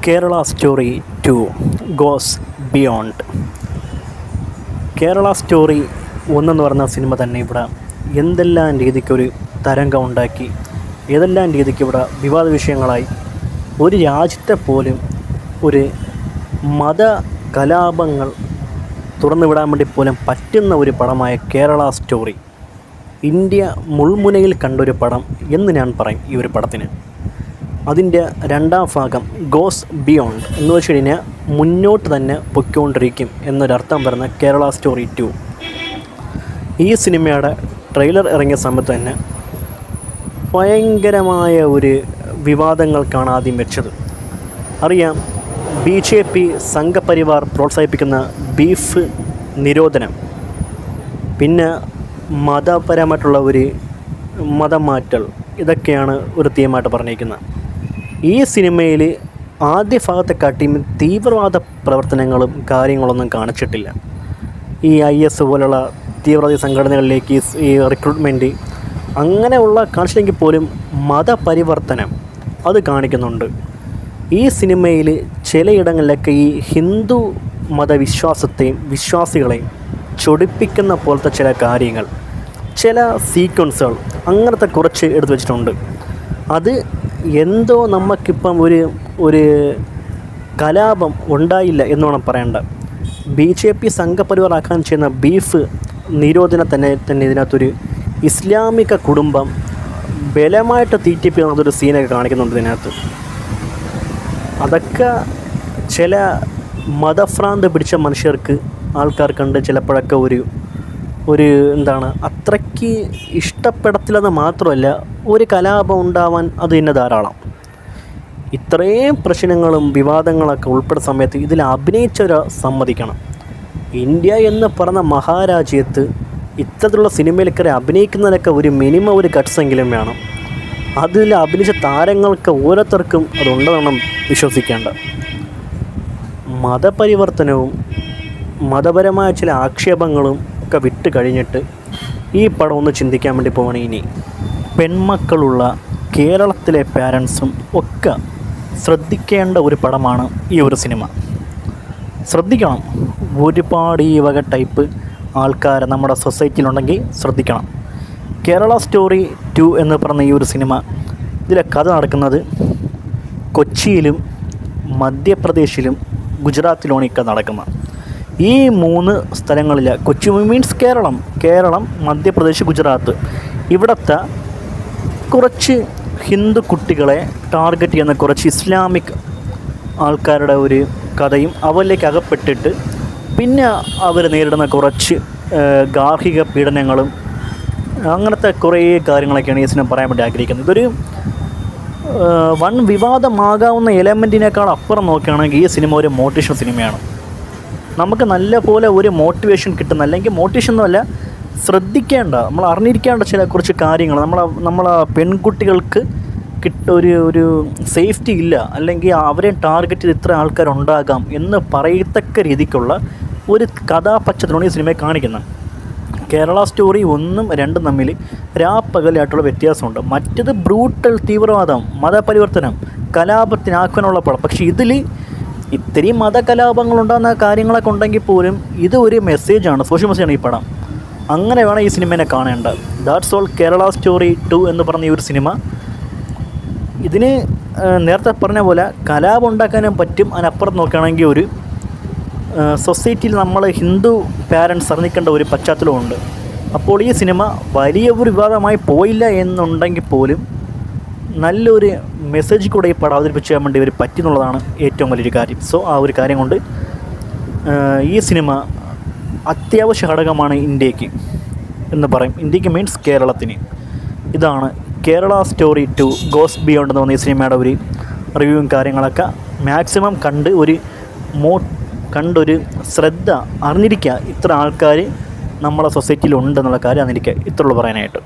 Kerala story 2 goes beyond. Kerala story 1 എന്ന് പറഞ്ഞ cinema തന്നെ ഇവിടെ എന്തെല്ലാം രീതിക്കൊരു തരംഗം ഉണ്ടാക്കി, ഏതെല്ലാം രീതിക്ക് ഇവിടെ വിവാദ വിഷയങ്ങളായി, ഒരു രാജ്യത്തെ പോലും ഒരു മത കലാപങ്ങൾ തുറന്നുവിടാൻ വേണ്ടി പോലും പറ്റുന്ന ഒരു പടമായ കേരള സ്റ്റോറി ഇന്ത്യ മുൾമുനയിൽ കണ്ടൊരു പടം എന്ന് ഞാൻ പറയും ഈ ഒരു പടത്തിന്. അതിൻ്റെ രണ്ടാം ഭാഗം ഗോസ് ബിയോണ്ട് എന്ന് വെച്ച് കഴിഞ്ഞാൽ മുന്നോട്ട് തന്നെ പൊയ്ക്കൊണ്ടിരിക്കും എന്നൊരർത്ഥം വരുന്ന കേരള സ്റ്റോറി 2. ഈ സിനിമയുടെ ട്രെയിലർ ഇറങ്ങിയ സമയത്ത് തന്നെ ഭയങ്കരമായ ഒരു വിവാദങ്ങൾക്കാണ് ആദ്യം വെച്ചത്. അറിയാം, BJP സംഘപരിവാർ പ്രോത്സാഹിപ്പിക്കുന്ന ബീഫ് നിരോധനം, പിന്നെ മതപരമായിട്ടുള്ള ഒരു മതം മാറ്റൽ, ഇതൊക്കെയാണ് ഒരു തീമായിട്ട് പറഞ്ഞിരിക്കുന്നത്. ഈ സിനിമയിൽ ആദ്യ ഭാഗത്തെക്കാട്ടിയും തീവ്രവാദ പ്രവർത്തനങ്ങളും കാര്യങ്ങളൊന്നും കാണിച്ചിട്ടില്ല. ഈ IS പോലുള്ള തീവ്രവാദ സംഘടനകളിലേക്ക് ഈ റിക്രൂട്ട്മെൻറ്റ് അങ്ങനെയുള്ള കാണിച്ചില്ലെങ്കിൽ പോലും മതപരിവർത്തനം അത് കാണിക്കുന്നുണ്ട്. ഈ സിനിമയിൽ ചിലയിടങ്ങളിലൊക്കെ ഈ ഹിന്ദു മതവിശ്വാസത്തെയും വിശ്വാസികളെയും ചൊടിപ്പിക്കുന്ന പോലത്തെ ചില കാര്യങ്ങൾ, ചില സീക്വൻസുകൾ അങ്ങനത്തെ കുറച്ച് എടുത്തു വച്ചിട്ടുണ്ട്. അത് എന്തോ നമുക്കിപ്പം ഒരു കലാപം ഉണ്ടായില്ല എന്ന് വേണം പറയേണ്ട. BJP സംഘപരിവാർ ആക്കാൻ ചെയ്യുന്ന ബീഫ് നിരോധന തന്നെ ഇതിനകത്തൊരു ഇസ്ലാമിക കുടുംബം ബലമായിട്ട് തീറ്റിപ്പിക്കുന്നതൊരു സീനൊക്കെ കാണിക്കുന്നുണ്ട് ഇതിനകത്ത്. അതൊക്കെ ചില മതഭ്രാന്ത് പിടിച്ച മനുഷ്യർക്ക്, ആൾക്കാർക്കുണ്ട് ചിലപ്പോഴൊക്കെ ഒരു എന്താണ് അത്രയ്ക്ക് ഇഷ്ടപ്പെടത്തില്ലെന്ന് മാത്രമല്ല, ഒരു കലാപം ഉണ്ടാവാൻ അത് തന്നെ ധാരാളം. ഇത്രയും പ്രശ്നങ്ങളും വിവാദങ്ങളൊക്കെ ഉൾപ്പെടുന്ന സമയത്ത് ഇതിൽ അഭിനയിച്ചവരെ സമ്മതിക്കണം. ഇന്ത്യ എന്ന് പറഞ്ഞ മഹാരാജ്യത്ത് ഇത്തരത്തിലുള്ള സിനിമയിലൊക്കെ അഭിനയിക്കുന്നതിനൊക്കെ ഒരു മിനിമം ഒരു കട്ട്സെങ്കിലും വേണം. അതിൽ അഭിനയിച്ച താരങ്ങൾക്ക് ഓരോരുത്തർക്കും അതുണ്ടെന്നാണ് വിശ്വസിക്കേണ്ട. മതപരിവർത്തനവും മതപരമായ ചില ആക്ഷേപങ്ങളും ഒക്കെ വിട്ട് കഴിഞ്ഞിട്ട് ഈ പടം ഒന്ന് ചിന്തിക്കാൻ വേണ്ടി പോകണം. ഇനി പെൺമക്കളുള്ള കേരളത്തിലെ പാരൻസും ഒക്കെ ശ്രദ്ധിക്കേണ്ട ഒരു പടമാണ് ഈ ഒരു സിനിമ. ശ്രദ്ധിക്കണം. ഒരുപാട് ഈ വക ടൈപ്പ് ആൾക്കാർ നമ്മുടെ സൊസൈറ്റിയിലുണ്ടെങ്കിൽ ശ്രദ്ധിക്കണം. കേരള സ്റ്റോറി 2 എന്ന് പറഞ്ഞ ഈ ഒരു സിനിമ, ഇതിലെ കഥ നടക്കുന്നത് കൊച്ചിയിലും മധ്യപ്രദേശിലും ഗുജറാത്തിലുമാണ് ഈ കഥ നടക്കുന്നത്. ഈ 3 സ്ഥലങ്ങളിൽ, കൊച്ചി മീൻസ് കേരളം, മധ്യപ്രദേശ്, ഗുജറാത്ത്, ഇവിടുത്തെ കുറച്ച് ഹിന്ദു കുട്ടികളെ ടാർഗറ്റ് ചെയ്യുന്ന കുറച്ച് ഇസ്ലാമിക് ആൾക്കാരുടെ ഒരു കഥയും അവരിലേക്ക് അകപ്പെട്ടിട്ട് പിന്നെ അവർ നേരിടുന്ന കുറച്ച് ഗാർഹിക പീഡനങ്ങളും അങ്ങനത്തെ കുറേ കാര്യങ്ങളൊക്കെയാണ് ഈ സിനിമ പറയാൻ വേണ്ടി ആഗ്രഹിക്കുന്നത്. ഇതൊരു വൺ വിവാദമാകാവുന്ന എലമെൻറ്റിനേക്കാൾ അപ്പുറം നോക്കുകയാണെങ്കിൽ ഈ സിനിമ ഒരു മോട്ടിവേഷൻ സിനിമയാണ്. നമുക്ക് നല്ല പോലെ ഒരു മോട്ടിവേഷൻ കിട്ടുന്ന, അല്ലെങ്കിൽ മോട്ടിവേഷൻ ഒന്നുമല്ല, ശ്രദ്ധിക്കേണ്ട, നമ്മൾ അറിഞ്ഞിരിക്കേണ്ട ചില കുറച്ച് കാര്യങ്ങൾ, നമ്മളെ പെൺകുട്ടികൾക്ക് ഒരു സേഫ്റ്റി ഇല്ല, അല്ലെങ്കിൽ അവരെ ടാർഗറ്റ് ചെയ്ത് ഇത്ര ആൾക്കാരുണ്ടാകാം എന്ന് പറയത്തക്ക രീതിക്കുള്ള ഒരു കഥാപശ്ചാത്തലമാണ് ഈ സിനിമയെ കാണിക്കുന്നത്. കേരള സ്റ്റോറി 1ഉം 2ഉം തമ്മിൽ രാപ്പകലായിട്ടുള്ള വ്യത്യാസമുണ്ട്. മറ്റത് ബ്രൂട്ടൽ തീവ്രവാദം, മതപരിവർത്തനം, കലാപത്തിന് ആഹ്വാനമുള്ള പടം. പക്ഷേ ഇതിൽ ഇത്രയും മതകലാപങ്ങളുണ്ടാകുന്ന കാര്യങ്ങളൊക്കെ ഉണ്ടെങ്കിൽ പോലും ഇത് ഒരു മെസ്സേജാണ്, സോഷ്യൽ മെസ്സേജാണ് ഈ പടം. അങ്ങനെ വേണം ഈ സിനിമേനെ കാണേണ്ടത്. ദാറ്റ്സ് ഓൾ കേരള സ്റ്റോറി 2 എന്ന് പറഞ്ഞ ഈ ഒരു സിനിമ. ഇതിന് നേരത്തെ പറഞ്ഞ പോലെ കലാപം ഉണ്ടാക്കാനും പറ്റും. അതിനപ്പുറം നോക്കുകയാണെങ്കിൽ ഒരു സൊസൈറ്റിയിൽ നമ്മൾ ഹിന്ദു പാരൻസ് അറിഞ്ഞിക്കേണ്ട ഒരു പശ്ചാത്തലമുണ്ട്. അപ്പോൾ ഈ സിനിമ വലിയ ഒരു വിവാദമായി പോയില്ല എന്നുണ്ടെങ്കിൽ പോലും നല്ലൊരു മെസ്സേജ് കൂടെ ഈ പടം അവതരിപ്പിച്ച് ചെയ്യാൻ വേണ്ടി പറ്റി എന്നുള്ളതാണ് ഏറ്റവും വലിയൊരു കാര്യം. സോ ആ ഒരു കാര്യം കൊണ്ട് ഈ സിനിമ അത്യാവശ്യ ഘടകമാണ് ഇന്ത്യക്ക് എന്ന് പറയും. ഇന്ത്യക്ക് മീൻസ് കേരളത്തിന്. ഇതാണ് കേരള സ്റ്റോറി 2 ഗോസ് ബിയോണ്ട് എന്ന് പറഞ്ഞ ഈ സിനിമയുടെ ഒരു റിവ്യൂവും കാര്യങ്ങളൊക്കെ മാക്സിമം കണ്ടൊരു ശ്രദ്ധ അറിഞ്ഞിരിക്കുക. ഇത്ര ആൾക്കാർ നമ്മളെ സൊസൈറ്റിയിൽ ഉണ്ടെന്നുള്ള കാര്യം അറിഞ്ഞിരിക്കുക. ഇത്രയുള്ളൂ പറയാനായിട്ട്.